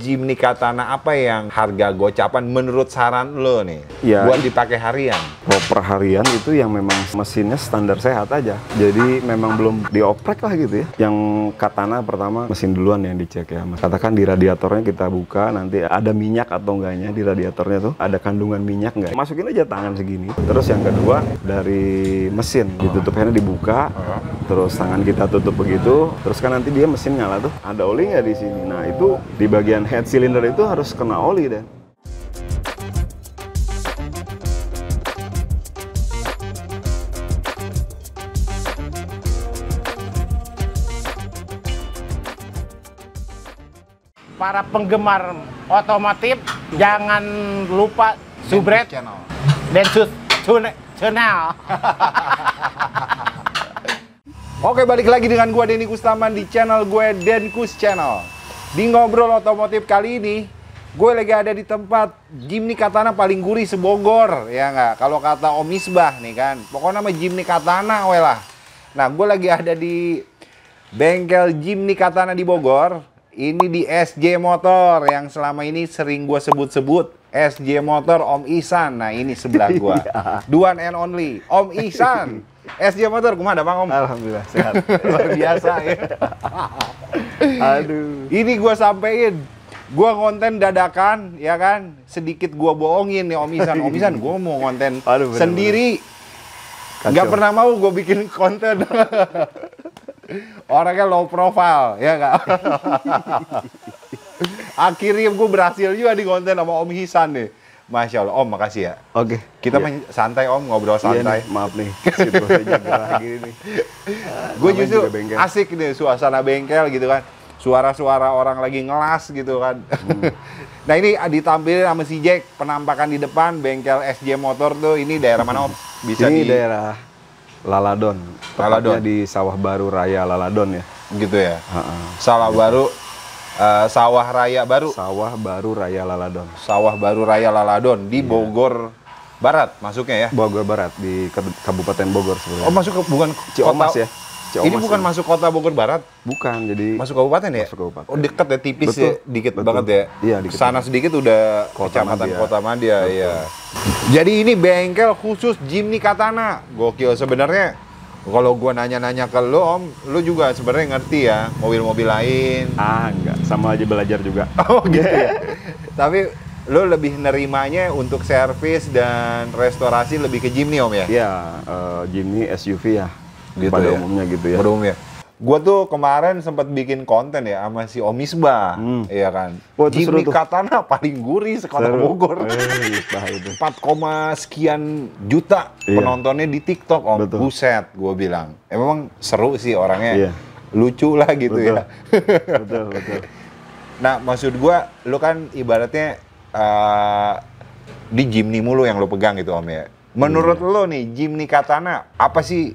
Jimny Katana apa yang harga gocapan menurut saran lo nih? Ya, buat dipakai harian. Kalau per harian itu yang memang mesinnya standar sehat aja. Jadi memang belum dioprek lah gitu ya. Yang Katana pertama mesin duluan yang dicek ya. Katakan di radiatornya kita buka, nanti ada minyak atau enggaknya di radiatornya tuh. Ada kandungan minyak enggak? Masukin aja tangan segini. Terus yang kedua dari mesin, ditutupnya dibuka. Terus tangan kita tutup begitu. Terus kan nanti dia mesin nyala tuh. Ada oli nggak di sini? Nah itu di bagian head cylinder itu harus kena oli deh. Para penggemar otomotif jangan lupa subscribe Densus Channel. Oke, balik lagi dengan gue Denny Kustaman di channel gue Denkus Channel. Di ngobrol otomotif kali ini, gue lagi ada di tempat Jimny Katana paling gurih sebogor, ya nggak? Kalau kata Om Misbah nih kan, pokoknya nama Jimny Katana we lah. Nah, gue lagi ada di bengkel Jimny Katana di Bogor. Ini di SJ Motor yang selama ini sering gue sebut-sebut. SJ Motor Om Ihsan. Nah, ini sebelah gue. The one and only Om Ihsan. SJ Motor, kumaha Bang Om? Alhamdulillah sehat. Luar biasa ya. Aduh. Ini gue sampein, gue konten dadakan, ya kan? Sedikit gue bohongin nih Om Ihsan. Om Ihsan, gue mau konten sendiri. Nggak pernah mau gue bikin konten. Orangnya low profile, ya nggak? Akhirnya gue berhasil juga di konten sama Om Ihsan nih. Masya Allah, Om, makasih ya. Oke. Kita main santai Om, ngobrol santai. Iya nih, maaf nih, situasinya gerah gini nih. Gue justru asik nih suasana bengkel gitu kan. Suara-suara orang lagi ngelas gitu kan. Nah ini ditampilin sama si Jack, penampakan di depan bengkel SJ Motor tuh. Ini daerah mana Om? Bisa ini daerah Laladon. Tepatnya di Sawah Baru Raya Laladon ya. Gitu ya? Sawah Baru. Sawah Raya Baru. Sawah Baru Raya Laladon. Sawah Baru Raya Laladon di Bogor Barat masuknya ya? Bogor Barat di Kabupaten Bogor sebenarnya. Oh masuk ke bukan Ciamas kota, ya? Ciamas ini bukan masuk kota Bogor Barat? Bukan, jadi masuk kabupaten ya? Masuk kabupaten. Oh deket ya, tipis betul, ya, dikit banget ya? Iya dikit. Sana sedikit udah kecamatan Kota Madia ya. Jadi ini bengkel khusus Jimny Katana. Gokil sebenarnya. Kalau gua nanya-nanya ke lo Om, lo juga sebenarnya ngerti ya mobil-mobil lain. Enggak, sama aja belajar juga. Oh gitu ya. Tapi lo lebih nerimanya untuk servis dan restorasi lebih ke Jimny Om ya? Iya, Jimny SUV ya. Gitu pada ya? umumnya gitu ya. Pada umumnya. Gua tuh kemarin sempat bikin konten ya sama si Om Misbah, iya kan. Jimny Katana paling gurih sekota Bogor. 4, sekian juta penontonnya di TikTok Om. Betul. Buset, gua bilang. Memang seru sih orangnya. Lucu lah gitu ya. Betul. Nah, maksud gua lu kan ibaratnya di Jimny mulu yang lu pegang gitu Om ya. Menurut lo nih, Jimny Katana, apa sih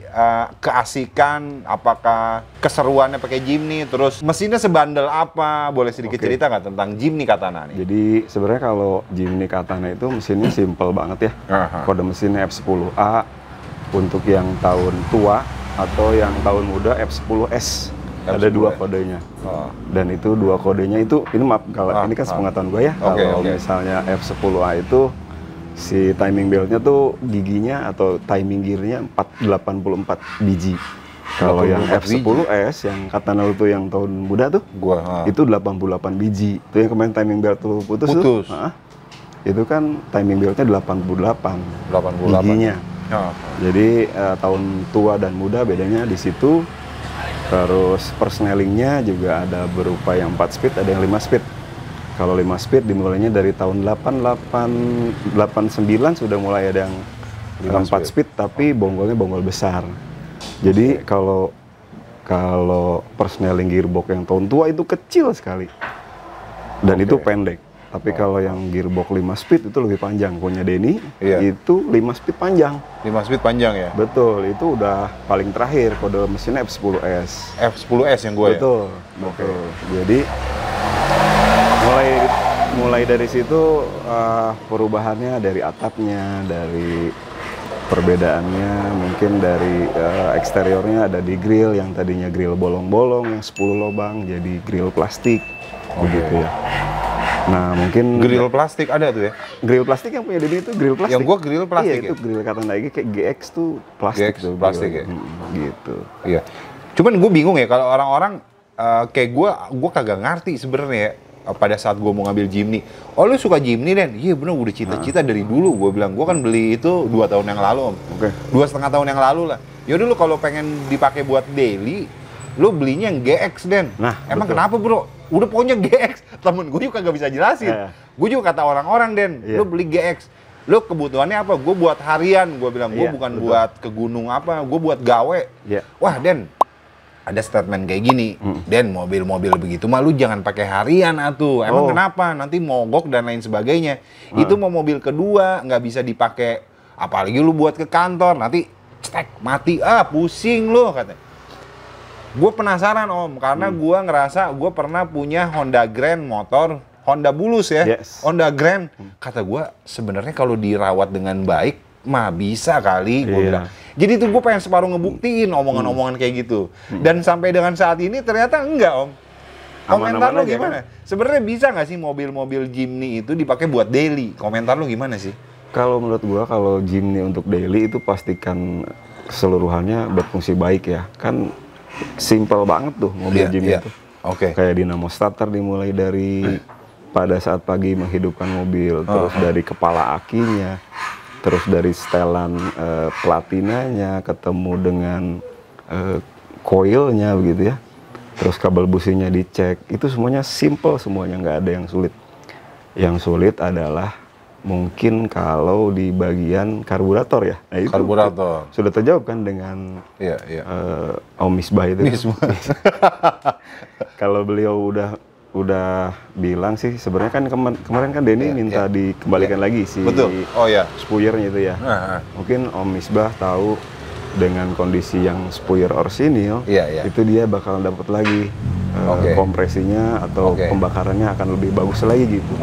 keasikan, apakah keseruannya pakai Jimny, terus mesinnya sebandel apa? Boleh sedikit cerita nggak tentang Jimny Katana nih? Jadi sebenarnya kalau Jimny Katana itu mesinnya simple banget ya. Kode mesinnya F10A untuk yang tahun tua atau yang tahun muda F10S. Ada dua kodenya. Dan itu dua kodenya itu, ini maaf kalau ini kan sepengetahuan gue ya. Kalau misalnya F10A itu si timing beltnya tuh giginya atau timing gearnya 84 biji. Kalau yang F10S yang Katana itu yang tahun muda tuh, itu 88 biji. Itu yang kemarin timing belt tuh putus. Tuh. Itu kan timing beltnya 88 giginya. Jadi tahun tua dan muda bedanya di situ. Terus persnelingnya juga ada berupa yang 4 speed, ada yang 5 speed. Kalau 5 speed dimulainya dari tahun 89 sudah mulai ada yang 4 speed tapi bonggolnya bonggol besar. Jadi kalau persneling gearbox yang tahun tua itu kecil sekali. Dan itu pendek. Tapi kalau yang gearbox 5 speed itu lebih panjang. Punya Denny itu 5 speed panjang. 5 speed panjang ya? Betul, itu udah paling terakhir kode mesinnya F10S. F10S yang gue betul. Jadi mulai dari situ perubahannya dari atapnya, dari perbedaannya, mungkin dari eksteriornya ada di grill yang tadinya grill bolong-bolong yang 10 lubang jadi grill plastik, begitu ya. Nah, mungkin Grill plastik ada tuh ya? grill plastik yang punya Denny itu grill plastik. Yang gua grill plastik. Iya, itu grill katana lagi kayak GX tuh plastik GX tuh. plastik grill. ya? Gitu. Iya. Cuman gue bingung ya kalau orang-orang kayak gue kagak ngerti sebenarnya ya, pada saat gue mau ngambil Jimny. Oh lu suka Jimny, Den? Iya bener, udah cita-cita dari dulu. Gue bilang, gue kan beli itu 2 tahun yang lalu, Om. Oke. 2,5 tahun yang lalu lah. Yaudah lu kalau pengen dipakai buat daily, lu belinya yang GX, Den. Nah, emang betul. kenapa bro? Udah pokoknya GX. Temen gue juga kagak bisa jelasin. Gue juga kata orang-orang, Den, lu beli GX. Lu kebutuhannya apa? Gue buat harian. Gue bilang, gue bukan buat ke gunung apa. Gue buat gawe. Wah, Den, ada statement kayak gini, Den, mobil-mobil begitu mah lu jangan pakai harian atuh. Emang kenapa? Nanti mogok dan lain sebagainya. Itu mau mobil kedua, nggak bisa dipakai. Apalagi lu buat ke kantor, nanti cetek, mati, pusing lu, katanya. Gue penasaran, Om, karena gue ngerasa gue pernah punya Honda Grand motor, Honda Bulus ya, Honda Grand. Kata gue, sebenarnya kalau dirawat dengan baik, mah bisa kali, gue bilang. Jadi tuh gue pengen separuh ngebuktiin omongan-omongan kayak gitu. Dan sampai dengan saat ini ternyata enggak, Om. Komentar lu gimana? Kan? Sebenarnya bisa nggak sih mobil-mobil Jimny itu dipakai buat daily? Komentar lu gimana sih? Kalau menurut gua, kalau Jimny untuk daily itu pastikan keseluruhannya berfungsi baik ya. Kan simple banget tuh mobil Jimny itu. Kayak dinamo starter dimulai dari pada saat pagi menghidupkan mobil, terus dari kepala akinya, terus dari setelan platinanya, ketemu dengan coilnya begitu ya, terus kabel businya dicek, itu semuanya simple, semuanya nggak ada yang sulit. Yang sulit adalah mungkin kalau di bagian karburator ya. Nah, itu karburator sudah terjawab kan dengan Om Misbah itu. Kalau beliau udah bilang sih, sebenarnya kan kemarin kan Denny minta dikembalikan lagi si spuyernya itu ya. Mungkin Om Misbah tahu dengan kondisi yang spuyer orsinil, itu dia bakal dapat lagi kompresinya atau pembakarannya akan lebih bagus lagi gitu.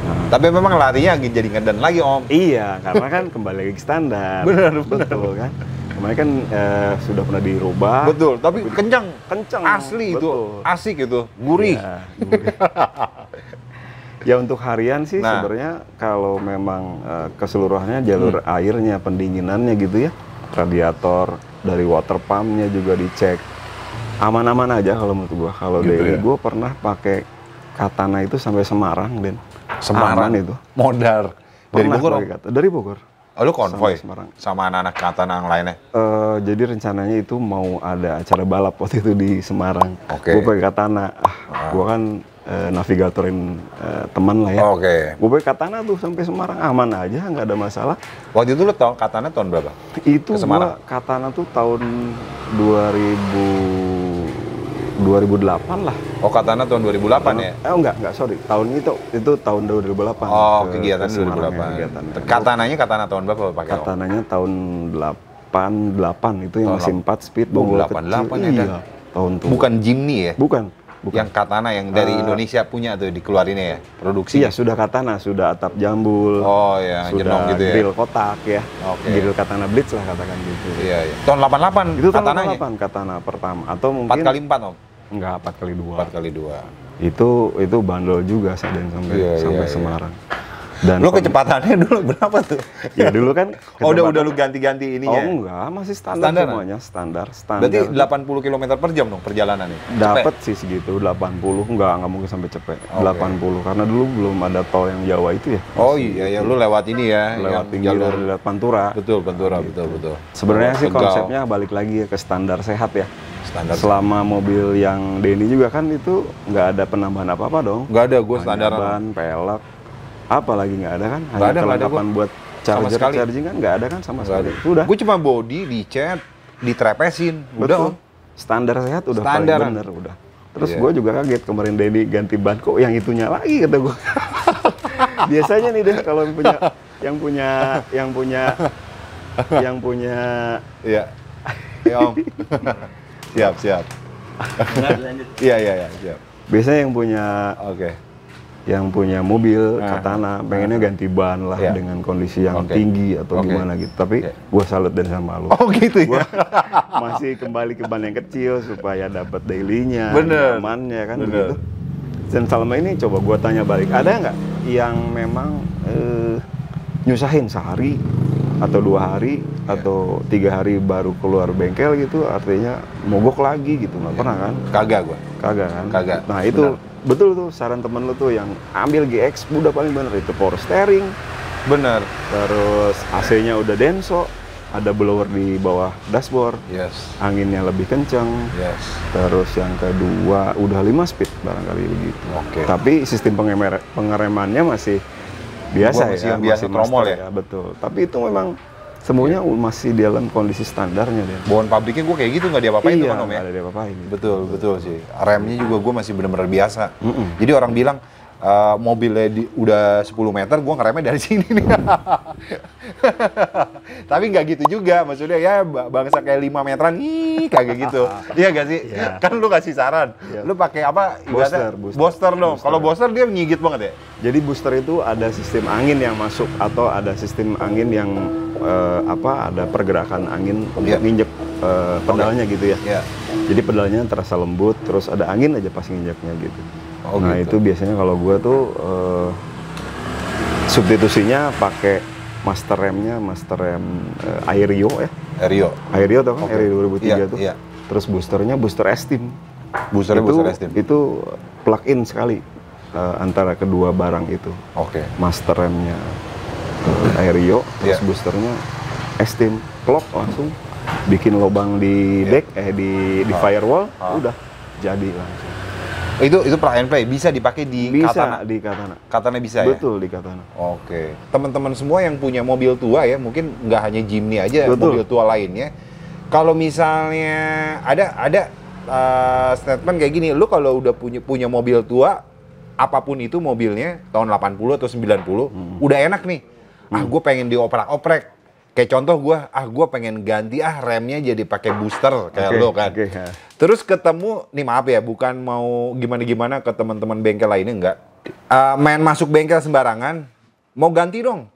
Tapi memang larinya jadi ngeden lagi, Om. Iya, karena kan kembali lagi ke standar. Betul kan. Kemarin kan sudah pernah dirubah. Betul, tapi kencang asli. Betul. Itu asik itu, gurih. Ya untuk harian sih sebenarnya kalau memang keseluruhannya jalur airnya, pendinginannya gitu ya, radiator dari water pumpnya juga dicek, aman-aman aja kalau menurut gua. Kalau gitu daily gua pernah pakai Katana itu sampai Semarang, Den. Semarang aman itu. Modar dari Bogor. Dari Bogor. Oh, lu konvoy sama anak-anak Katana yang lainnya? Jadi rencananya itu mau ada acara balap waktu itu di Semarang. Gue pakai Katana. Gue kan navigatorin teman lah ya. Gue pakai Katana tuh sampai Semarang, aman aja, nggak ada masalah. Waktu itu lu tahu Katana tahun berapa? Itu gua Katana tuh tahun 2008 lah. Oh, Katana tahun 2008 ya? Enggak, sorry. Tahun itu tahun 2008. Oh, kegiatan 2008. Katananya Katana tahun berapa pakai? Katananya tahun 88 itu yang masih 4 speed, bonggol kecil. 88 ya? Tahun tuh. Bukan Jimny ya? Bukan. Yang Katana yang dari Indonesia punya tuh dikeluarinnya ya, produksi. Iya, sudah Katana, sudah atap jambul. Oh ya, sudah gitu ya. Grill kotak ya. Grill Katana Blitz lah katakan gitu. Iya. Tahun 88 itu tahun 88 Katana pertama atau mungkin 4x4 Om. Enggak, 4x2. 4x2. Itu bandel juga Saden sampai Semarang. Dan lo kecepatannya dulu berapa tuh? Ya dulu kan. Udah lu ganti-ganti ininya. Oh enggak, masih standar semuanya, standar. Berarti 80 km per jam dong perjalanannya? Dapat sih segitu, 80, enggak mungkin sampai cepet. 80, karena dulu belum ada tol yang Jawa itu ya. Oh iya, lu lewat ini ya. Lewat jalur lewat Pantura. Betul, Pantura, betul. Sebenarnya sih konsepnya balik lagi ke standar sehat ya. Selama mobil yang Denny juga kan itu nggak ada penambahan apa-apa dong. Nggak ada, gue standar. Ban, pelek, apa lagi nggak ada kan? Hanya kelengkapan buat charging kan nggak ada kan sama sekali. Udah. Gue cuma body, dicat, ditrepesin. Udah, Om. Standar sehat udah paling bener udah. Terus gue juga kaget kemarin Denny ganti ban kok yang itunya lagi kata gue. Biasanya nih deh kalau yang punya. Iya. Ya Om. Siap. Iya, siap. Biasanya yang punya mobil Katana pengennya ganti ban lah dengan kondisi yang tinggi atau gimana gitu. Tapi gua salut dan sama lu. Oh gitu ya. Gua masih kembali ke ban yang kecil supaya dapat daily-nya, nyamannya kan begitu. Dan selama ini coba gua tanya balik, ada nggak yang memang nyusahin sehari atau 2 hari atau 3 hari baru keluar bengkel gitu, artinya mogok lagi gitu, nggak pernah kan? Kagak gua. Kagak kan? Kagak. Nah itu betul tuh saran temen lu tuh yang ambil GX udah paling bener itu power steering, Bener. terus AC-nya udah Denso, ada blower di bawah dashboard, Yes. anginnya lebih kenceng, Yes. terus yang kedua udah 5 speed barangkali begitu. Oke. Tapi sistem pengeremannya masih biasa Masih ya, yang biasa tromol master ya? betul. Tapi itu memang semuanya masih dalam kondisi standarnya deh. Bawaan pabriknya gue kayak gitu nggak diapa-apain tuh Iya, kan Om ya? nggak ada diapa-apain. Betul, betul sih. Remnya juga gue masih bener-bener biasa. Jadi orang bilang mobilnya udah 10 meter, gue ngeremnya dari sini nih. Tapi nggak gitu juga, maksudnya ya bangsa kayak 5 meteran, kagak gitu. Iya gak sih? Iya. Kan lu kasih saran, lu pakai apa? Ibaratnya Booster dong. Kalau Booster dia ngigit banget ya? Jadi booster itu ada sistem angin yang masuk atau ada sistem angin yang ada pergerakan angin untuk nginjek pedalnya gitu ya. Iya. Jadi pedalnya terasa lembut, terus ada angin aja pas nginjeknya gitu. Oh, nah gitu. itu biasanya kalau gua tuh substitusinya pakai master remnya, master rem Aerio ya. Aerio tau kan? Aerio 2003 Iya, tuh. iya. Terus boosternya booster Esteem. Boosternya booster Esteem. Itu plug-in sekali antara kedua barang itu. Oke. Master remnya Aerio, terus Iya. boosternya Esteem. Klop langsung bikin lubang di deck, di firewall, udah jadi langsung. Itu plug and play, bisa dipakai di Bisa Katana? di Katana. Katana bisa ya? Betul di Katana. Oke. Teman-teman semua yang punya mobil tua ya, mungkin nggak hanya Jimny aja, Betul. mobil tua lainnya. Kalau misalnya ada statement kayak gini, lu kalau udah punya mobil tua, apapun itu mobilnya, tahun 80 atau 90, udah enak nih. Gue pengen dioprak-oprek. Kayak contoh gue pengen ganti remnya jadi pakai booster kayak lo kan. Oke, ya. Terus ketemu, nih maaf ya, bukan mau gimana-gimana ke teman-teman bengkel lainnya, enggak. Main masuk bengkel sembarangan, mau ganti dong.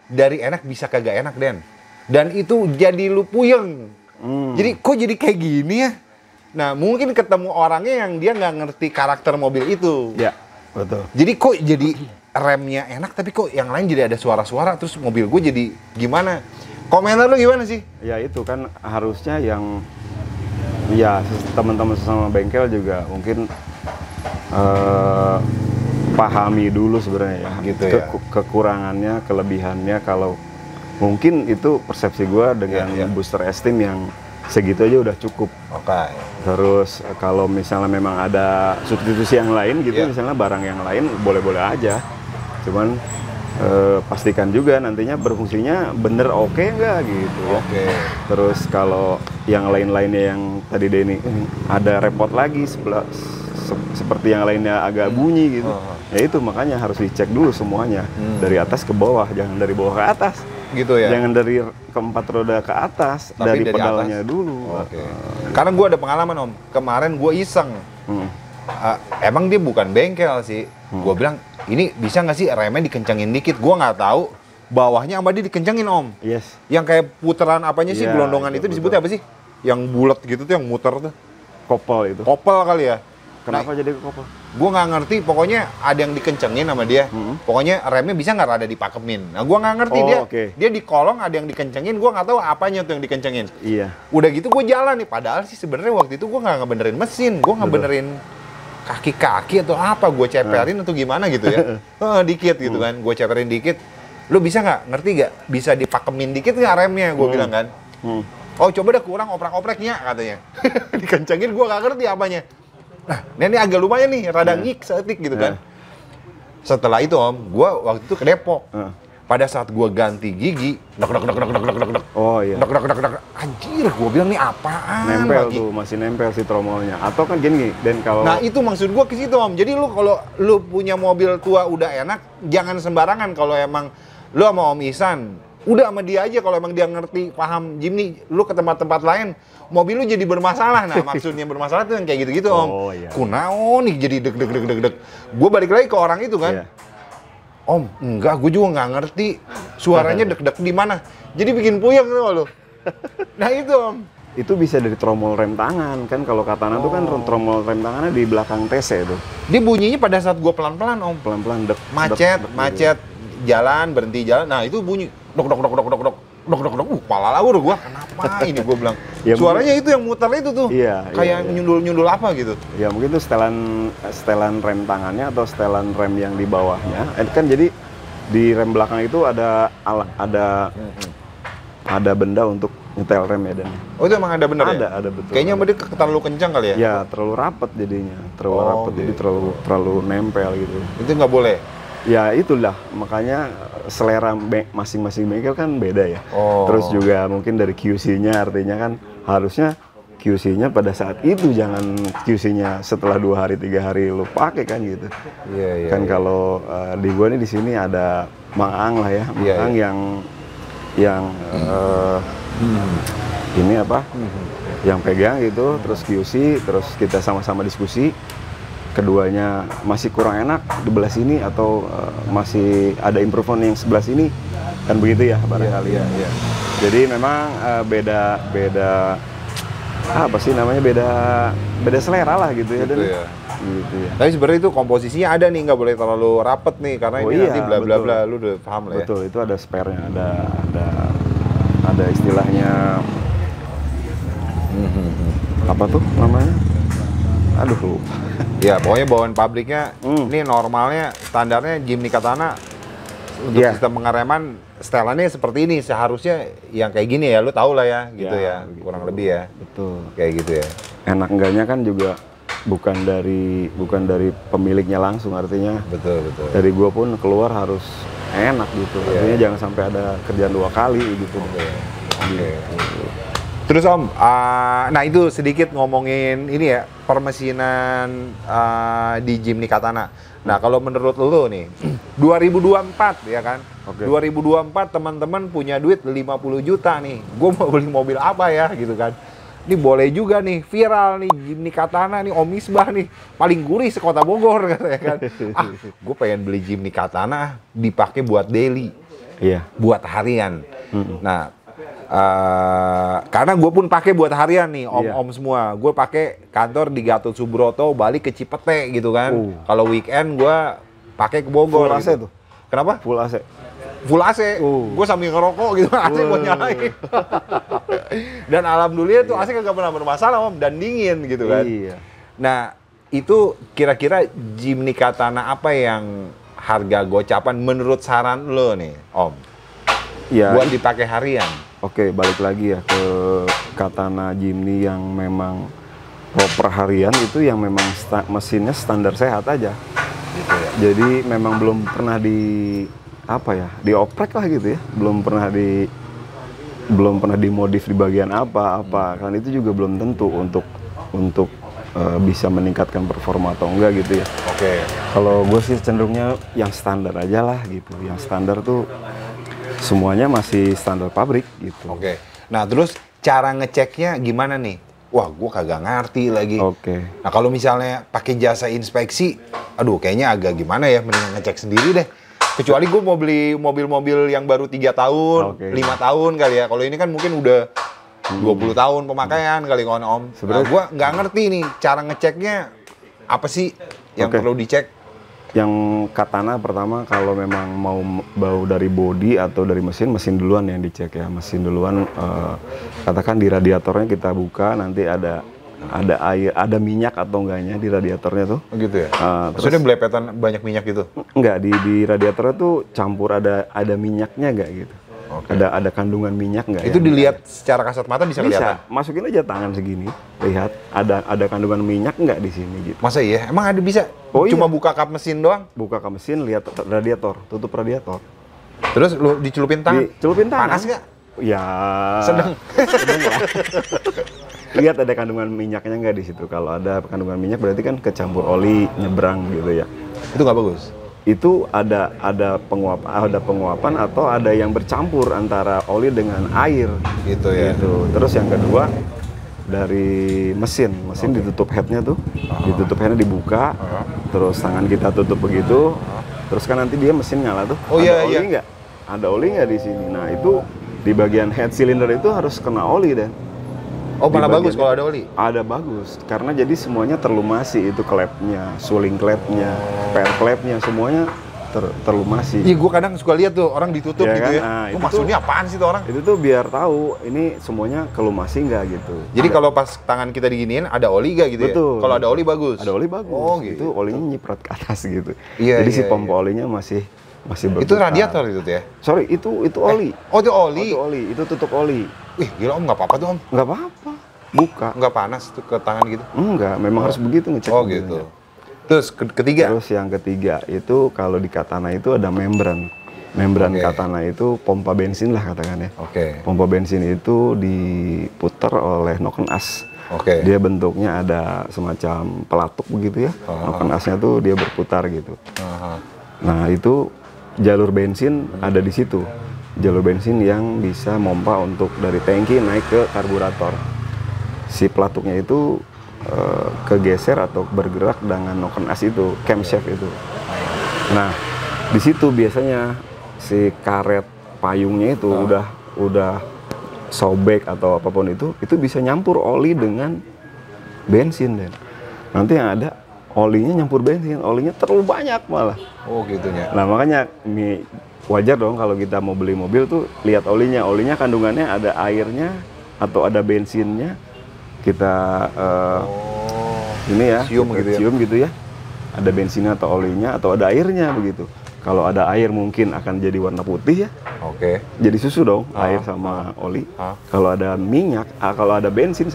Dari enak bisa kagak enak, Den. Dan itu jadi lu puyeng. Jadi kok jadi kayak gini ya? Nah mungkin ketemu orangnya yang dia nggak ngerti karakter mobil itu. Ya, betul. Jadi kok jadi remnya enak tapi kok yang lain jadi ada suara-suara, terus mobil gue jadi gimana? Komentar lu gimana sih? Ya itu kan harusnya yang ya teman-teman sesama bengkel juga mungkin pahami dulu sebenarnya ya. Gitu ya. Kekurangannya, kelebihannya, kalau mungkin itu persepsi gua dengan booster Esteem yang segitu aja udah cukup. Oke. Terus kalau misalnya memang ada substitusi yang lain gitu, misalnya barang yang lain boleh-boleh aja. Cuman pastikan juga nantinya berfungsinya bener oke nggak gitu ya. Oke. Terus kalau yang lain-lainnya yang tadi Denny ada repot lagi seperti yang lainnya agak bunyi gitu. Ya itu makanya harus dicek dulu semuanya dari atas ke bawah, jangan dari bawah ke atas. Gitu ya. Jangan dari keempat roda ke atas, Tapi dari dari pedalnya atas. dulu. Oke. Karena gue ada pengalaman Om. Kemarin gue iseng. Emang dia bukan bengkel sih. Gue bilang, ini bisa nggak sih remnya dikencengin dikit? Gue nggak tahu. Bawahnya sama dia dikencengin Om. Yes. Yang kayak puteran apanya sih, Iya, gelondongan itu disebutnya apa sih? Yang bulat gitu tuh, yang muter tuh. Kopel itu. Kopel kali ya. Kenapa jadi kopel? Gue nggak ngerti, pokoknya ada yang dikencengin sama dia. Pokoknya remnya bisa nggak rada dipakemin. Nah gue nggak ngerti, dia di kolong ada yang dikencengin, gue nggak tahu apanya tuh yang dikencengin. Iya. Udah gitu gue jalan nih, padahal sih sebenarnya waktu itu gue nggak ngebenerin mesin, gue ngebenerin kaki-kaki atau apa, gue ceperin atau gimana gitu ya. Dikit gitu kan, gue ceperin dikit. Lu bisa nggak, ngerti nggak? Bisa dipakemin dikit nggak remnya, gue bilang kan. Oh coba dah kurang oprak-opreknya katanya. Dikencengin gue nggak ngerti apanya. Nah, ini agak lumayan nih, rada ngik setik gitu kan. Setelah itu Om, gue waktu itu ke Depok. Pada saat gue ganti gigi, dek. Oh iya. Dek. Anjir, gue bilang nih apaan Nempel lagi? tuh, masih nempel si tromolnya. Atau kan gini, dan kalau Nah itu maksud gue ke situ Om. Jadi lu kalau lu punya mobil tua udah enak, jangan sembarangan. Kalau emang lu sama Om Ihsan, udah sama dia aja. Kalau emang dia ngerti, paham Jimny, lu ke tempat-tempat lain, mobil lu jadi bermasalah. Nah maksudnya bermasalah tuh yang kayak gitu-gitu Om. Oh, iya. Kunaon nih jadi deg. Gue balik lagi ke orang itu kan. Iya. Om, enggak, gue juga nggak ngerti suaranya deg-deg di mana. Jadi bikin puyeng tuh lo. Nah itu Om. itu bisa dari tromol rem tangan kan. Kalau Katana tuh kan tromol rem tangannya di belakang TC itu. Dia bunyinya pada saat gue pelan-pelan Om. Pelan-pelan Macet jalan, berhenti jalan. Nah, itu bunyi dok kepala lawur gua. Kenapa ini gua bilang. Ya, suaranya mungkin, itu yang muter itu tuh. Iya, kayak nyundul-nyundul apa gitu. Ya mungkin itu setelan rem tangannya atau setelan rem yang di bawahnya. Kan jadi di rem belakang itu ada benda untuk nyetel rem ya, Dan. Oh, itu emang ada bener ya? Ada betul. Kayaknya dia terlalu kencang kali ya? Ya, terlalu rapat jadinya. Jadi terlalu nempel gitu. Itu nggak boleh? Ya itulah, makanya selera masing-masing bengkel kan beda ya. Terus juga mungkin dari QC-nya, artinya kan harusnya QC-nya pada saat itu, jangan QC-nya setelah 2 hari 3 hari lu pakai kan gitu. Iya. Kalau di gua nih di sini ada Mang Ang lah ya, Mang Ang yang ini apa? Yang pegang gitu, terus QC, terus kita sama-sama diskusi. Keduanya masih kurang enak di belah sini atau masih ada improvement yang sebelah sini, kan begitu ya barangkali ya. Jadi memang beda apa sih namanya, beda selera lah gitu ya. Gitu ya. Tapi sebenarnya itu komposisinya ada nih, nggak boleh terlalu rapet nih karena ini nanti bla bla bla, lu udah paham lah ya. Betul, itu ada spare-nya, ada istilahnya apa tuh namanya? Aduh lupa. Ya pokoknya bawaan pabriknya ini normalnya standarnya Jimny Katana untuk sistem pengereman setelannya seperti ini, seharusnya yang kayak gini ya, lu tau lah ya gitu ya, kurang lebih ya. Betul. Kayak gitu ya. Enak enggaknya kan juga bukan dari pemiliknya langsung, artinya betul. Dari gua pun keluar harus enak gitu. Artinya jangan sampai ada kerjaan 2 kali gitu. Oke. Terus Om, nah itu sedikit ngomongin ini ya, permesinan di Jimny Katana. Nah kalau menurut lo nih, 2024 ya kan, 2024 teman-teman punya duit 50 juta nih, gue mau beli mobil apa ya gitu kan. Ini boleh juga nih, viral nih, Jimny Katana nih, Om Misbah nih, paling gurih sekota Bogor katanya kan. Gue pengen beli Jimny Katana, dipakai buat daily, buat harian. Nah, karena gue pun pakai buat harian nih, om semua. Gue pakai kantor di Gatot Subroto, balik ke Cipete gitu kan. Kalau weekend gue pakai ke Bogor. Full AC gitu. tuh? Kenapa? Full AC. Full AC. Gue sambil ngerokok gitu, AC gue nyalain. Dan alhamdulillah tuh AC kagak pernah bermasalah Om, dan dingin gitu kan. Nah itu kira-kira Jimny Katana apa yang harga gocapan menurut saran lo nih Om? Buat dipakai harian. Oke, balik lagi ya ke Katana Jimny yang memang proper harian, itu yang memang mesinnya standar sehat aja. Gitu ya. Jadi memang belum pernah dioprek lah gitu ya. Belum pernah dimodif di bagian apa. Kan itu juga belum tentu untuk bisa meningkatkan performa atau enggak gitu ya. Kalau gue sih cenderungnya yang standar aja lah gitu. Yang standar tuh semuanya masih standar pabrik gitu. Nah terus cara ngeceknya gimana nih? Wah, gue kagak ngerti lagi. Nah kalau misalnya pakai jasa inspeksi, aduh kayaknya agak gimana ya, mending ngecek sendiri deh. Kecuali gue mau beli mobil-mobil yang baru 3 tahun, 5 tahun kali ya. Kalau ini kan mungkin udah 20 tahun pemakaian kali kawan Om. Nah, gue nggak ngerti nih cara ngeceknya apa sih yang perlu dicek. Yang Katana pertama, kalau memang mau bau dari bodi atau dari mesin duluan yang dicek ya. Mesin duluan, katakan di radiatornya kita buka, nanti ada air, ada minyak atau enggaknya di radiatornya tuh. Gitu ya? Maksudnya belepetan banyak minyak gitu? Enggak, di radiatornya tuh campur ada minyaknya enggak gitu. Ada kandungan minyak enggak? Itu dilihat secara kasat mata bisa kelihatan? Masukin aja tangan segini, lihat ada kandungan minyak enggak di sini gitu. Masa iya? Emang ada bisa? Cuma buka kap mesin doang? Buka kap mesin, lihat radiator, tutup radiator. Terus lu dicelupin tangan? Dicelupin tangan. Panas nggak? Ya. Sedang lah. Lihat ada kandungan minyaknya nggak di situ. Kalau ada kandungan minyak berarti kan kecampur oli nyebrang gitu ya. Itu nggak bagus. Itu ada penguapan atau ada yang bercampur antara oli dengan air gitu ya. Gitu. Terus yang kedua dari mesin ditutup headnya tuh, ditutup headnya dibuka, terus tangan kita tutup begitu, terus kan nanti dia mesin nyala tuh. Ada oli nggak? Ada oli nggak di sini? Nah itu di bagian head cylinder itu harus kena oli dan Oh, malah bagus kalau ada oli? Ada bagus, karena jadi semuanya terlumasi, itu klepnya, suling klepnya, per klepnya, semuanya terlumasi. Iya, gue kadang suka lihat tuh orang ditutup ya gitu kan? ya. Nah, Oh, maksudnya apaan sih tuh orang? Itu tuh biar tahu ini semuanya kelumasi nggak gitu. Jadi kalau pas tangan kita diginiin ada oli nggak gitu? Betul. Ya? Kalau ada oli bagus. Ada oli bagus. Oh, gitu. Itu olinya nyiprat ke atas gitu. Iya, jadi si iya, pompa olinya masih berputar. Itu radiator itu tuh ya? Sorry, itu oli. Oh, itu oli. Itu oli, itu tutup oli. Wih, gila Om, nggak apa-apa tuh Om? Nggak apa-apa. Buka. Nggak panas tuh ke tangan gitu? Enggak, memang harus begitu ngecek. Oh, gitu. Terus ketiga? Terus yang ketiga itu kalau di katana itu ada membran. Membran katana itu pompa bensin lah katakan ya. Pompa bensin itu diputar oleh noken as. Dia bentuknya ada semacam pelatuk begitu ya. Noken asnya tuh dia berputar gitu. Nah itu jalur bensin ada di situ. Jalur bensin yang bisa mompa untuk dari tangki naik ke karburator. Si pelatuknya itu kegeser atau bergerak dengan noken as itu, camshaft itu. Nah, di situ biasanya si karet payungnya itu udah sobek atau apapun itu bisa nyampur oli dengan bensin dan nanti yang ada olinya nyampur bensin, olinya terlalu banyak malah. Oh, gitunya. Nah, makanya wajar dong kalau kita mau beli mobil tuh lihat olinya kandungannya ada airnya atau ada bensinnya. Kita ini ya cium gitu ya, ada bensinnya atau olinya atau ada airnya begitu. Kalau ada air mungkin akan jadi warna putih ya. Jadi susu dong, air sama oli. Kalau ada minyak, kalau ada bensin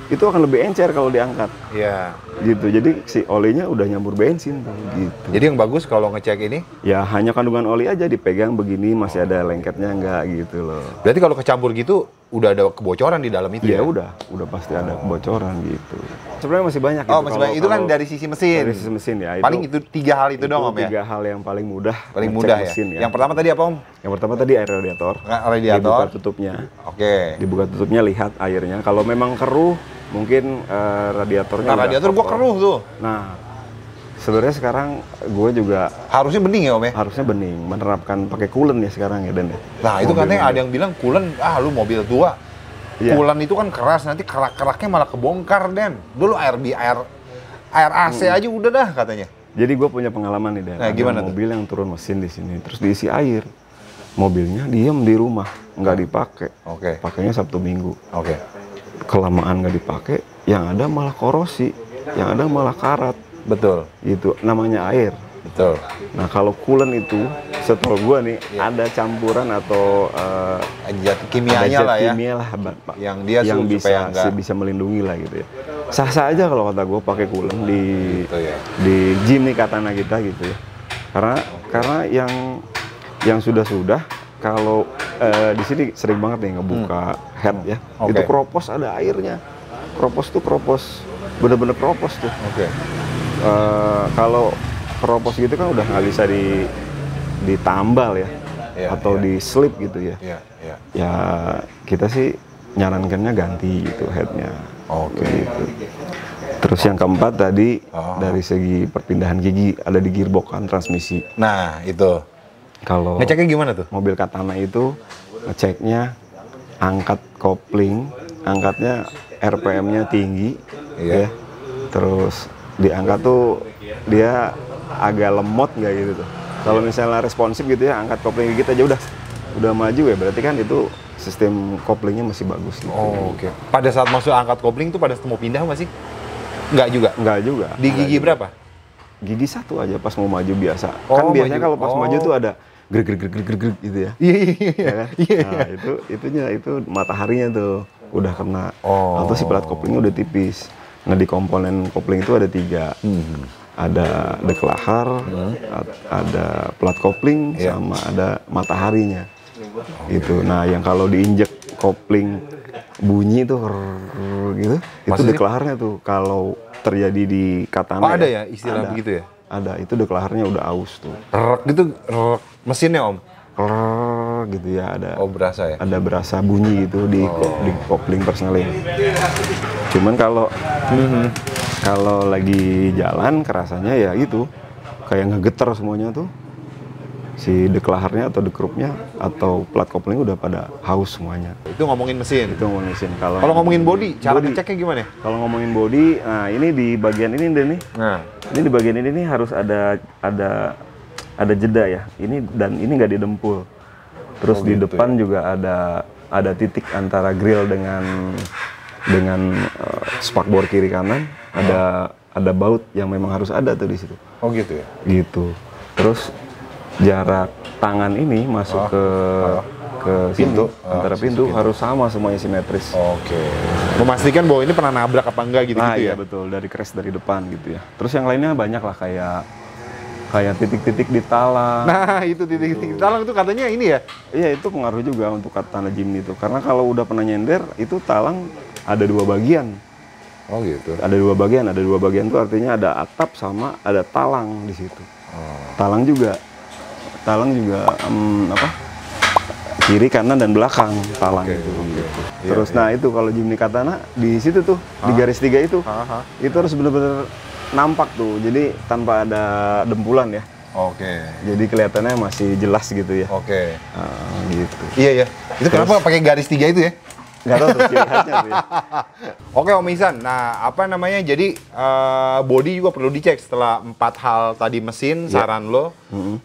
itu akan lebih encer kalau diangkat. Iya. Gitu. Jadi si olinya udah nyampur bensin tuh, gitu. Jadi yang bagus kalau ngecek ini? Ya hanya kandungan oli aja dipegang begini, masih ada lengketnya enggak gitu loh. Berarti kalau kecampur gitu udah ada kebocoran di dalam itu ya? Udah pasti ada kebocoran gitu. Sebenarnya masih banyak gitu. Masih banyak. Itu kan dari sisi mesin. Dari sisi mesin ya. Paling itu 3 hal itu dong Om ya? 3 hal yang paling mudah. Paling mudah ya? Mesin, ya. Yang pertama tadi apa Om? Yang pertama tadi air radiator. Dibuka tutupnya. Dibuka tutupnya, lihat airnya. Kalau memang keruh, mungkin radiatornya. Nah, radiator gua keruh tuh. Nah, sebenarnya sekarang gue juga harusnya bening ya Om ya? Harusnya bening, menerapkan pakai coolant ya sekarang ya Dan. Nah, itu katanya ada yang bilang coolant, lu mobil tua. Coolant itu kan keras, nanti kerak-keraknya malah kebongkar Dan. Dulu air AC aja udah dah katanya. Jadi gue punya pengalaman nih Dan. Nah, gimana mobil yang turun mesin di sini, terus diisi air. Mobilnya diem di rumah, nggak dipakai. Pakainya Sabtu Minggu. Kelamaan nggak dipakai, yang ada malah korosi, yang ada malah karat. Betul. Itu namanya air. Betul. Nah kalau coolant itu, setahu gua nih ada campuran atau zat kimianya lah ya. Kimia lah, Pak. Yang dia yang bisa melindungi lah gitu ya. Sah-sah aja kalau kata gua pakai coolant di gitu ya. Di Jimny Katana kita gitu ya. Karena yang sudah kalau di sini sering banget nih ngebuka head ya. Itu kropos ada airnya. Kropos tuh bener-bener kropos tuh. Kalau keropos gitu kan udah nggak bisa ditambal ya, atau di slip gitu ya. Ya kita sih nyarankannya ganti gitu headnya. Gitu. Terus yang keempat tadi dari segi perpindahan gigi ada di gearbox kan, transmisi. Nah itu. Kalau ngeceknya gimana tuh? Mobil Katana itu ngeceknya angkat kopling, angkatnya RPM-nya tinggi, ya. Terus diangkat tuh dia agak lemot nggak gitu tuh. Kalau misalnya responsif gitu ya, angkat kopling gigit aja udah maju ya, berarti kan itu sistem koplingnya masih bagus. Gitu. Pada saat masuk angkat kopling tuh pada mau pindah nggak sih? Nggak juga? Nggak juga. Di gigi berapa? Gigi 1 aja pas mau maju biasa. Kan biasanya kalau pas maju tuh ada greg gitu ya. Nah, itu mataharinya tuh udah kena. Atau si pelat koplingnya udah tipis. Nah, di komponen kopling itu ada 3. Ada deklahar, ada pelat kopling, sama ada mataharinya. Gitu. Nah, yang kalau diinjek kopling bunyi tuh gitu, itu deklaharnya tuh kalau terjadi di Katana. Ada ya istilah begitu ya? Ada, itu deklaharnya udah aus tuh. Gitu, mesinnya Om? Gitu ya, ada. Berasa ya? Ada berasa bunyi gitu di kopling persneling. Cuman kalau lagi jalan kerasanya ya itu kayak ngegeter semuanya tuh. si deklaharnya atau dekrupnya atau plat kopling udah pada haus semuanya. Itu ngomongin mesin. Itu ngomongin mesin. Kalau ngomongin body, cara ngeceknya gimana? Kalau ngomongin body, nah ini di bagian ini deh nih. Nah, ini di bagian ini nih harus ada jeda ya. Ini dan ini nggak didempul. Terus di depan juga ada titik antara grill dengan spakbor kiri kanan. Ada baut yang memang harus ada tuh di situ. Oh gitu ya. Gitu. Terus jarak tangan ini masuk ke pintu antara pintu harus sama semuanya simetris. Oke. Memastikan bahwa ini pernah nabrak apa enggak gitu, nah, gitu iya, ya. Betul, dari crash dari depan gitu ya. Terus yang lainnya banyak lah kayak titik-titik di talang. Nah, itu titik-titik di talang itu katanya ini ya. Iya, itu pengaruh juga untuk Katana Jimny itu. Karena kalau udah pernah nyender itu talang ada 2 bagian. Oh gitu. Ada dua bagian itu artinya ada atap sama ada talang di situ. Talang juga kiri, kanan dan belakang talang itu. Gitu. Terus nah itu kalau Jimny Katana di situ tuh di garis 3 itu harus benar-benar nampak tuh. Jadi tanpa ada dempulan ya. Oke. Jadi kelihatannya masih jelas gitu ya. Oke. Gitu. Iya ya. Itu kenapa pakai garis 3 itu ya? Nggak tahu tuh ciri khasnya tuh ya. Oke Om Ihsan, nah apa namanya, jadi body juga perlu dicek setelah 4 hal tadi mesin, saran lo,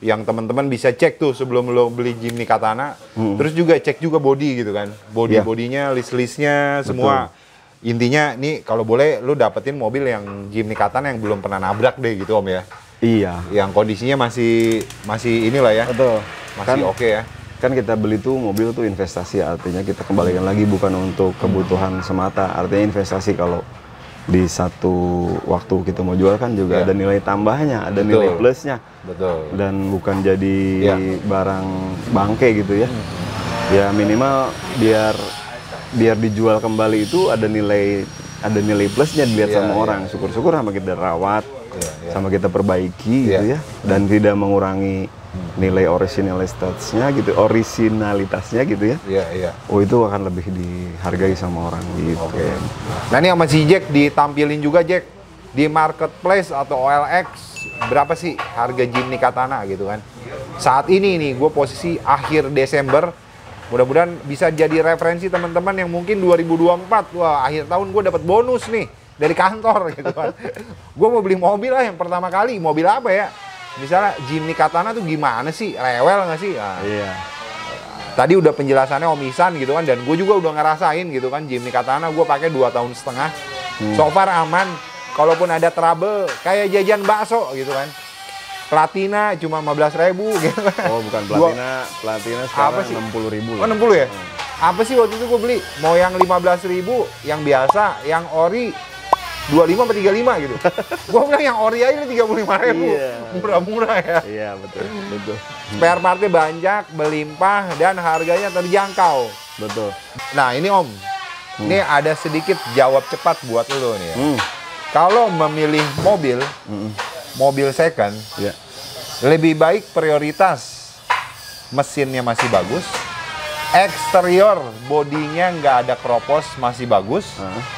yang teman-teman bisa cek tuh sebelum lo beli Jimny Katana, terus juga cek juga body gitu kan, bodinya, list-listnya, semua. Intinya nih kalau boleh lo dapetin mobil yang Jimny Katana yang belum pernah nabrak deh gitu Om ya. Iya. Yang kondisinya masih inilah ya. Betul. Masih oke ya. Kan kita beli tuh mobil tuh investasi, artinya kita kembalikan lagi bukan untuk kebutuhan semata, artinya investasi. Kalau di satu waktu kita mau jual kan juga ada nilai tambahnya, ada nilai plusnya. Betul. Dan bukan jadi barang bangke gitu ya. Ya minimal biar dijual kembali itu ada nilai plusnya dilihat sama orang. Syukur-syukur sama kita rawat, sama kita perbaiki gitu ya, dan tidak mengurangi nilai originalitasnya gitu ya. Iya. Oh itu akan lebih dihargai sama orang gitu. Oke. Nah ini sama si Jack ditampilin juga Jack di marketplace atau OLX berapa sih harga Jimny Katana gitu kan. Saat ini nih gue posisi akhir Desember, mudah-mudahan bisa jadi referensi teman-teman yang mungkin 2024 wah akhir tahun gue dapat bonus nih dari kantor gitu kan. Gue mau beli mobil lah yang pertama kali, mobil apa ya? Misalnya Jimny Katana tuh gimana sih? Rewel nggak sih? Nah, iya. Tadi udah penjelasannya Om Ihsan gitu kan, dan gue juga udah ngerasain gitu kan Jimny Katana gue pakai 2,5 tahun. So far aman. Kalaupun ada trouble kayak jajan bakso gitu kan. Platina cuma 15.000 gitu kan. Oh bukan platina sekarang 60.000 lah. Oh 60 ya? Apa sih waktu itu gue beli? Mau yang 15.000, yang biasa, yang ori 25 atau 35 gitu. Gue bilang yang ori aja 35.000. Murah-murah ya. Iya, betul. Spare partnya banyak, berlimpah, dan harganya terjangkau. Betul. Nah, ini Om. Ini ada sedikit jawab cepat buat lo nih ya. Kalau memilih mobil second, lebih baik prioritas mesinnya masih bagus, eksterior bodinya nggak ada keropos masih bagus,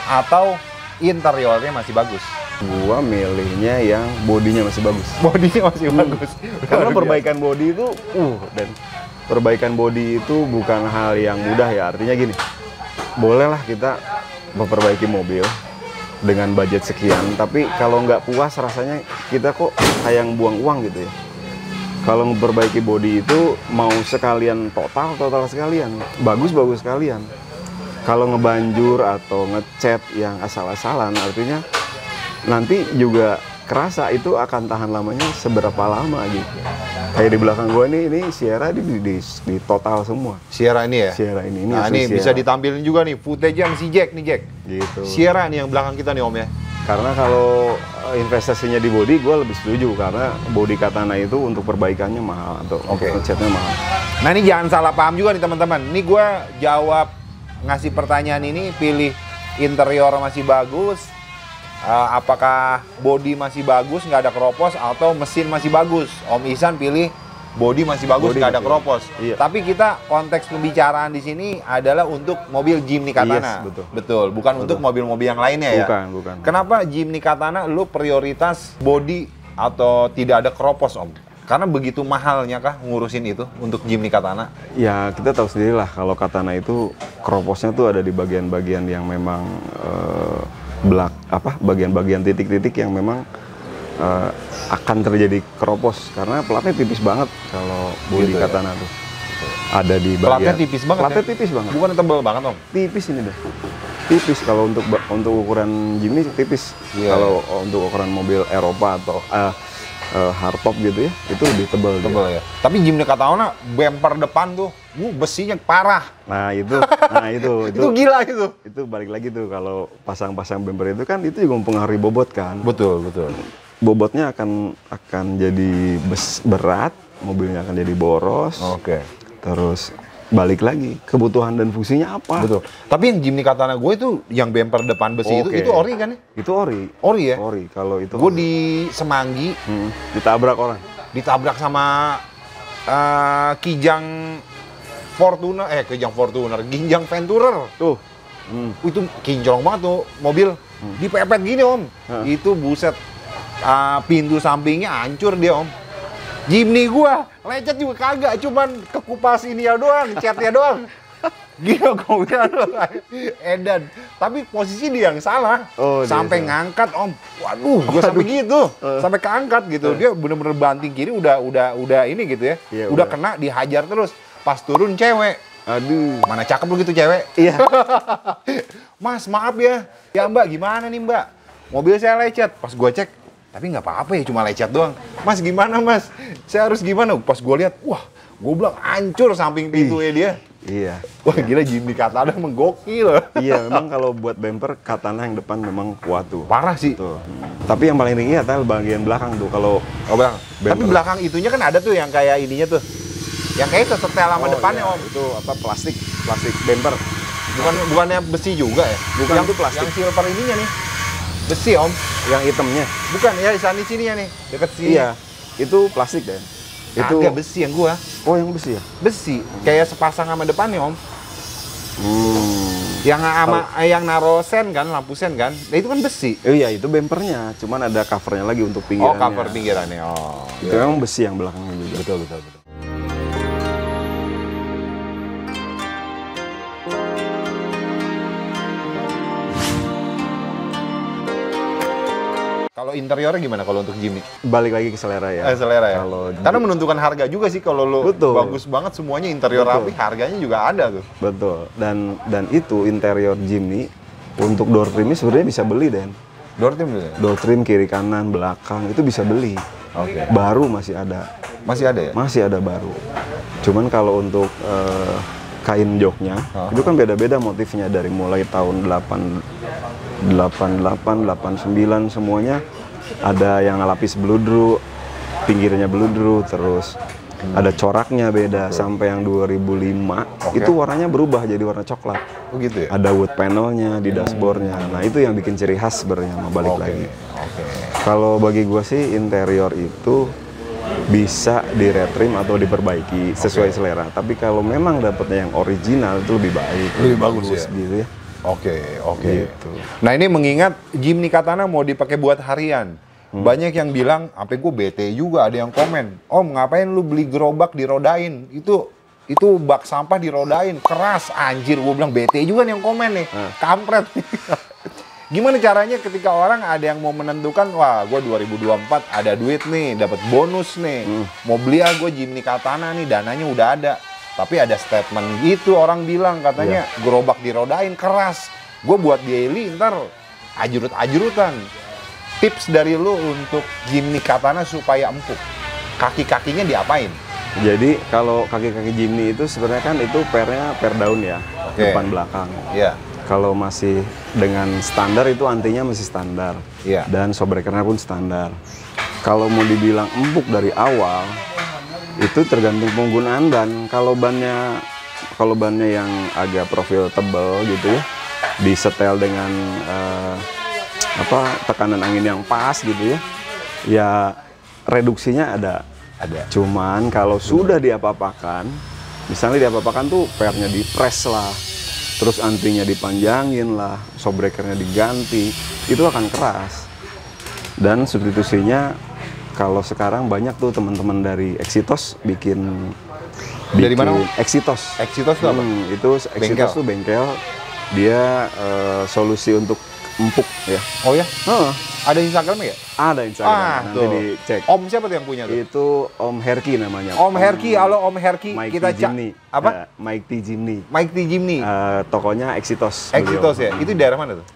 atau interiornya masih bagus. Gua milihnya yang bodinya masih bagus. Bodinya masih bagus. Karena perbaikan bodi itu dan perbaikan bodi itu bukan hal yang mudah ya. Artinya gini, bolehlah kita memperbaiki mobil dengan budget sekian, tapi kalau nggak puas rasanya kita kok sayang buang uang gitu ya. Kalau memperbaiki bodi itu mau sekalian total sekalian, bagus sekalian. Kalau ngebanjur atau ngecat yang asal-asalan, artinya nanti juga kerasa itu akan tahan lamanya seberapa lama gitu. Kayak di belakang gua nih, ini Sierra di total semua. Sierra ini ya? Sierra ini. Nah ini bisa ditampilin juga nih footage-nya si Jack nih Jack. Gitu. Sierra nih yang belakang kita nih Om ya. Karena kalau investasinya di body, gue lebih setuju karena body Katana itu untuk perbaikannya mahal atau catnya mahal. Nah ini jangan salah paham juga nih teman-teman. Ini gue jawab ngasih pertanyaan ini, pilih interior masih bagus, apakah body masih bagus nggak ada keropos, atau mesin masih bagus. Om Ihsan pilih body masih bagus nggak ada keropos. Iya. Tapi kita konteks pembicaraan di sini adalah untuk mobil Jimny Katana. Yes, betul. Bukan untuk mobil-mobil yang lainnya ya. Bukan. Kenapa Jimny Katana lu prioritas body atau tidak ada keropos Om? Karena begitu mahalnya kah ngurusin itu untuk Jimny Katana? Ya kita tahu sendiri lah kalau Katana itu kroposnya tuh ada di bagian-bagian yang memang bagian-bagian titik-titik yang memang akan terjadi keropos karena pelatnya tipis banget kalau bodi gitu Katana tuh. Ada di bagian pelatnya tipis banget. Pelatnya tipis banget. Bukan tebal banget, Om. Tipis ini deh. Tipis kalau untuk ukuran Jimny tipis. Kalau untuk ukuran mobil Eropa atau hardtop gitu ya, itu lebih tebal ya. Tapi Jimny Katana bumper depan tuh, besinya parah. Nah itu itu gila itu. Itu balik lagi tuh kalau pasang-pasang bumper itu kan itu juga mempengaruhi bobot kan. Betul. Bobotnya akan jadi berat, mobilnya akan jadi boros. Oke. Terus balik lagi kebutuhan dan fungsinya apa? Betul. Tapi yang Jimny Katana gue itu yang bumper depan besi itu ori kan? Itu ori. Ori ya? Ori. Kalau itu gue di Semanggi ditabrak orang. Ditabrak sama Kijang Fortuner, Ginjang Venturer. Tuh. Itu kinclong banget tuh mobil. Dipepet gini, Om. Itu buset. Pintu sampingnya hancur dia, Om. Jimny gua lecet juga kagak, cuman kekupas ini ya doang, catnya doang. Gila kau edan. Tapi posisi dia yang salah. Sampai ngangkat, Om. Waduh, gua sampai gitu. Sampai keangkat gitu. Dia bener-bener banting kiri udah ini gitu ya. Udah kena dihajar terus. Pas turun cewek. Aduh, mana cakep lu gitu cewek. Iya. Mas, maaf ya. Ya, Mbak, gimana nih, Mbak? Mobil saya lecet. Pas gua cek, tapi nggak apa-apa ya, cuma lecet doang. Mas, gimana, Mas? Saya harus gimana? Pas gue lihat, wah, gue bilang hancur samping pintunya dia. Iya. Wah, gila Jimny Katana emang gokil. Iya, memang kalau buat bumper Katana yang depan memang kuat tuh. Parah sih. Tuh. Tapi yang paling tinggi adalah bagian belakang tuh. Kalau belakang. Tapi belakang itunya kan ada tuh yang kayak ininya tuh. Yang kayak sesetel sama depannya, Om. Itu apa plastik bumper. Bukannya besi juga ya? Bukan, itu plastik. Yang silver ininya nih. Besi, Om. Yang hitamnya. Bukan ya, di sini ya nih, deket sini. Iya. Itu plastik deh. Itu agak besi yang gua. Oh, yang besi ya? Besi. Kayak sepasang sama depannya, Om. Yang sama yang naro sen kan, lampu sen kan. Nah, itu kan besi. Iya, itu bumpernya. Cuman ada covernya lagi untuk pinggirannya. Oh, cover pinggirannya. Oh. Itu memang besi yang belakangnya juga. Betul. Kalau interiornya gimana kalau untuk Jimny? Balik lagi ke selera ya. Selera ya. Karena gitu. menentukan harga juga sih kalau lo bagus banget semuanya interior rapi, harganya juga ada tuh. Betul. Dan itu interior Jimny untuk door trimnya sebenarnya bisa beli, Den. Door trim ya? Door trim kiri kanan belakang itu bisa beli. Oke. Baru masih ada. Masih ada ya? Masih ada baru. Cuman kalau untuk kain joknya itu kan beda-beda motifnya dari mulai tahun 88, 89 semuanya ada yang lapis bludru, pinggirnya bludru, terus ada coraknya beda sampai yang 2005 itu warnanya berubah jadi warna coklat. Oh gitu ya? Ada wood panelnya di dashboardnya. Nah itu yang bikin ciri khas sebenarnya balik lagi. Kalau bagi gua sih interior itu bisa di-retrim atau diperbaiki sesuai selera. Tapi kalau memang dapetnya yang original itu lebih baik, lebih bagus ya? Gitu ya. Oke. Gitu. Nah ini mengingat Jimny Katana mau dipakai buat harian. Banyak yang bilang, sampai gue bete juga ada yang komen, Om ngapain lu beli gerobak dirodain? Itu bak sampah dirodain, keras anjir. Gue bilang bete juga nih yang komen nih, kampret. Gimana caranya ketika orang ada yang mau menentukan, wah gue 2024 ada duit nih, dapat bonus nih, mau beli gue Jimny Katana nih, dananya udah ada. Tapi ada statement gitu orang bilang katanya gerobak dirodain keras. Gue buat daily ntar ajurut-ajurutan. Tips dari lu untuk Jimny Katana supaya empuk. Kaki-kakinya diapain? Jadi kalau kaki-kaki Jimny itu sebenarnya kan itu pernya per daun ya, depan belakang. Iya. Kalau masih dengan standar itu antinya masih standar. Iya. Dan shockbreakernya pun standar. Kalau mau dibilang empuk dari awal, itu tergantung penggunaan ban. Kalau bannya yang agak profil tebal gitu ya, disetel dengan tekanan angin yang pas gitu ya, ya reduksinya ada. Cuman kalau sudah diapa-apakan, misalnya diapa-apakan tuh pernya dipres lah, terus antinya dipanjangin lah, shockbreakernya diganti, itu akan keras. Dan substitusinya Kalau sekarang banyak tuh teman-teman dari Exitos bikin dari mana? Exitos. Exitos itu apa? Itu Exitos tuh bengkel. Dia solusi untuk empuk ya. Oh ya? Ada Instagramnya ya? Ada Instagram. Nanti tuh. dicek. Om siapa tuh yang punya tuh? Itu Om Herki namanya. Om Herki, halo Om Herki. Mike Kita Jimny. Apa? Mike T. Jimny. Mike T. Jimny. Tokonya Exitos. Exitos ya? Itu daerah mana tuh?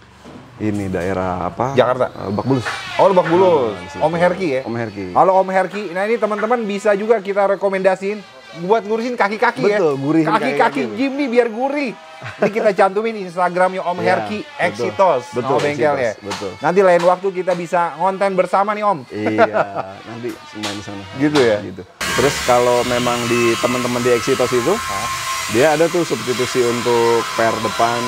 Ini daerah apa? Jakarta. Lebak Bulus. Oh, Lebak Bulus. Om Herki ya? Om Herki. Halo Om Herki. Nah ini teman-teman bisa juga kita rekomendasiin buat ngurusin kaki-kaki ya. Betul, gurihin kaki-kaki Jimny biar gurih. Ini kita cantumin Instagramnya Om Herki Exitos. Betul, bengkel ya. Betul. Nanti lain waktu kita bisa ngonten bersama nih Om. Iya, nanti main di sana. Gitu ya. Gitu. Terus kalau memang di teman-teman di Exitos itu, dia ada tuh substitusi untuk per depan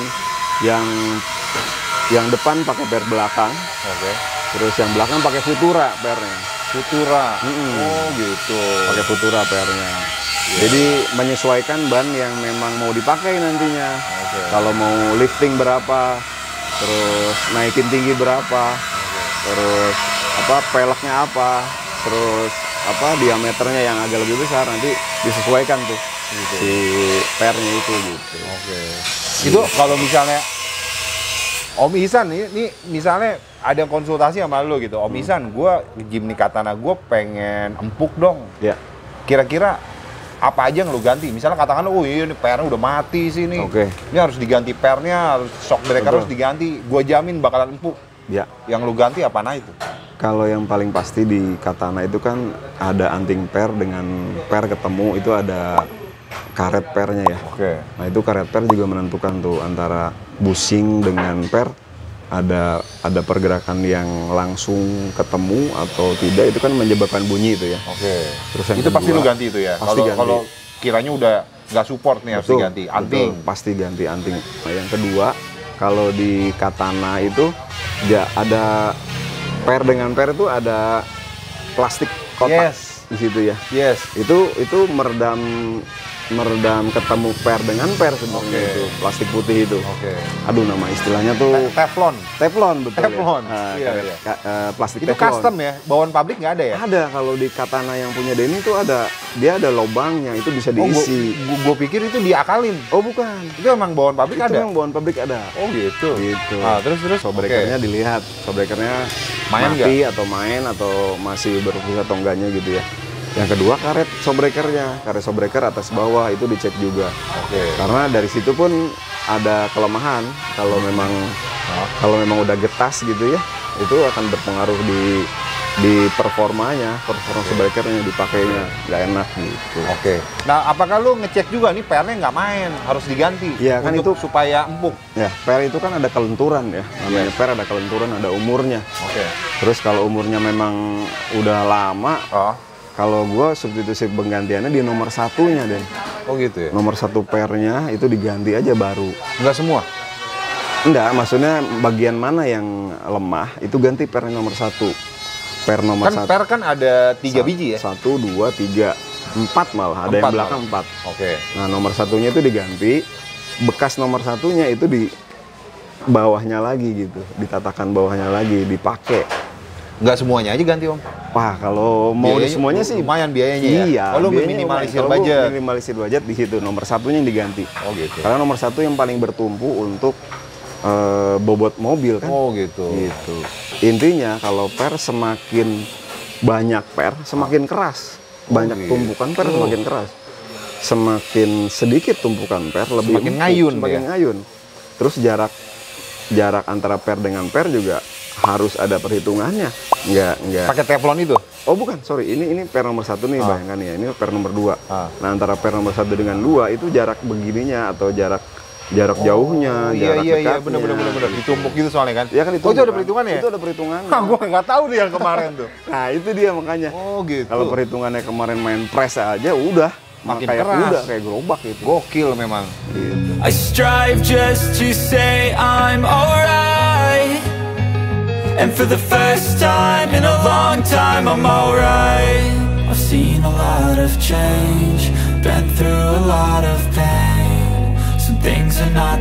yang depan pakai per belakang. Oke. Terus yang belakang pakai Futura pernya. Futura. Oh gitu. Pakai Futura pernya. Jadi menyesuaikan ban yang memang mau dipakai nantinya. Kalau mau lifting berapa, terus naikin tinggi berapa, terus peleknya apa, terus diameternya yang agak lebih besar, nanti disesuaikan tuh si pernya itu gitu. Itu kalau misalnya Om Ihsan ini misalnya ada konsultasi sama lo gitu, Om Ihsan, gue Jimny Katana gue pengen empuk dong. Ya. Kira-kira apa aja yang lu ganti? Misalnya katakan, oh iya ini pernya udah mati sih nih. Ini harus diganti pernya, harus shock breaker harus diganti. Gue jamin bakalan empuk. Ya. Yang lu ganti apa itu? Kalau yang paling pasti di Katana itu kan ada anting per dengan per ketemu, itu ada karet pernya ya. Nah itu karet per juga menentukan tuh antara bushing dengan per. Ada pergerakan yang langsung ketemu atau tidak, itu kan menyebabkan bunyi itu ya. Terus yang itu kedua, pasti lu ganti itu ya. Kalau kiranya udah nggak support nih harus diganti anting. Pasti ganti anting. Nah, yang kedua, kalau di Katana itu ya ada per dengan per itu ada plastik kotak di situ ya. Itu meredam ketemu per dengan per sebenarnya itu plastik putih itu. Aduh nama istilahnya tuh Teflon betul. Teflon. Ya? Plastik itu teflon. Custom ya, bawaan pabrik nggak ada ya? Ada, kalau di Katana yang punya Denny itu dia ada lubangnya, itu bisa diisi. Gue pikir itu diakalin. Oh bukan. Itu emang bawaan pabrik ada. Itu yang bawaan pabrik ada. Oh gitu. Terus Showbreakernya dilihat, showbreakernya mati atau main atau masih berfungsi atau enggaknya gitu ya. Yang kedua karet showbreaker atas bawah itu dicek juga. Karena dari situ pun ada kelemahan. Kalau memang udah getas gitu ya, itu akan berpengaruh di performa showbreakernya, dipakainya nggak enak gitu. Nah apakah lu ngecek juga nih pernya nggak main, harus diganti? Iya kan, itu supaya empuk. Ya, per itu kan ada kelenturan ya. Namanya per ada kelenturan, ada umurnya. Terus kalau umurnya memang udah lama. Kalau gue substitusi penggantiannya di nomor satunya, Den. Oh gitu ya? Nomor satu pernya itu diganti aja baru. Enggak semua? Enggak, maksudnya bagian mana yang lemah, itu ganti per nomor satu. Per nomor satu. Per kan ada 3 biji ya? 1, 2, 3, 4 malah. Ada yang belakang 4. Nah nomor satunya itu diganti, bekas nomor satunya itu di bawahnya lagi gitu. Ditatakan bawahnya lagi, dipakai. Nggak semuanya aja ganti Om? Wah kalau mau semuanya sih lumayan biayanya ya? Iya. Kalau minimalisir budget? Minimalisir budget di situ, nomor satunya yang diganti. Oh gitu. Karena nomor satu yang paling bertumpu untuk bobot mobil kan. Oh gitu. Intinya kalau per semakin banyak per, semakin keras. Banyak tumpukan per semakin keras. Semakin sedikit tumpukan per, lebih semakin ngayun. Semakin ngayun. Terus jarak antara per dengan per juga harus ada perhitungannya. Enggak. Pakai teflon itu? Oh bukan, sorry. Ini per nomor 1 nih, bayangkan ya. Ini per nomor 2. Nah antara per nomor 1 dengan 2 itu jarak begininya atau jarak jauhnya, jarak dekatnya. Iya, bener. Ditumpuk gitu soalnya kan? Iya kan ditumpuk. Oh itu ada perhitungannya ya? Itu ada perhitungannya. Gue nggak tahu nih yang kemarin tuh. Nah itu dia makanya. Oh gitu. Kalau perhitungannya kemarin main press aja udah. Makin kayak keras. Udah kayak gerobak gitu. Gokil memang. Gitu. I strive just to say I'm alright. And for the first time in a long time, I'm alright. I've seen a lot of change, been through a lot of pain. Some things are not